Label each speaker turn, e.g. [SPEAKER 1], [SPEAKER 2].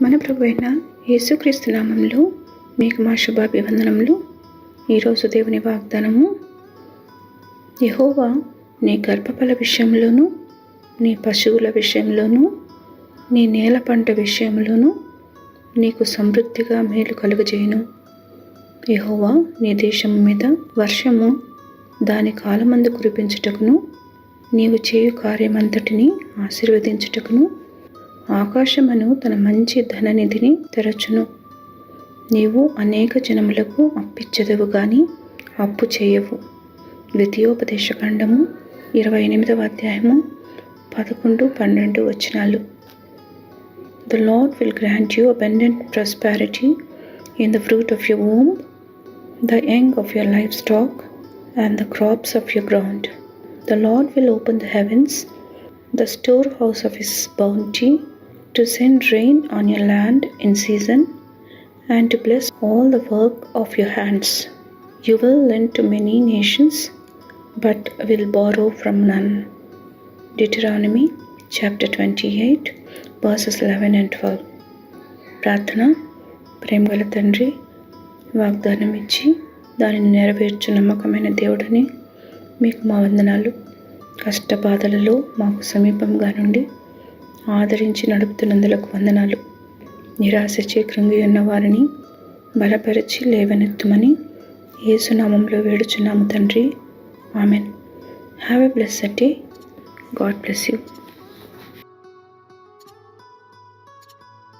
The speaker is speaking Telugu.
[SPEAKER 1] మన ప్రభు అయిన యేసుక్రీస్తు నామంలో మీకు మా శుభాభివందనములు. ఈరోజు దేవుని వాగ్దానము: యెహోవా నీ గర్భఫల విషయంలోనూ, నీ పశువుల విషయంలోనూ, నీ నేల పంట విషయంలోనూ నీకు సమృద్ధిగా మేలు కలుగజేయును. యెహోవా నీ దేశము మీద వర్షము దాని కాలమందు కురిపించుటకును, నీవు చేయు కార్యమంతటిని ఆశీర్వదించుటకును ఆకాశమును తన మంచి ధననిధిని తెరచును. నీవు అనేక జనములకు అప్పిచ్చెదవు గాని అప్పు చేయవు. ద్వితీయోపదేశకాండము 28వ అధ్యాయము 11-12 వచనాలు. The Lord will grant you abundant prosperity in the fruit of your womb, the young of your livestock, and the crops of your ground. The Lord will open the heavens, the storehouse of his bounty, to send rain on your land in season, and to bless all the work of your hands. You will lend to many nations, but will borrow from none. Deuteronomy chapter 28 verses 11 and 12. ప్రార్థన. ప్రేమగల తండ్రి, వాగ్దానం ఇచ్చి దానిని నెరవేర్చు నమ్మకమైన దేవుడని మీకు మా వందనాలు. కష్టబాధలలో మాకు సమీపంగా నుండి ఆదరించి నడుపుతున్నందులకు వందనాలు. నిరాశచే కృంగి ఉన్న వారిని బలపరిచి లేవనెత్తుమని యేసు నామంలో వేడుచున్నాము తండ్రి. Amen. Have a blessed day. God bless you.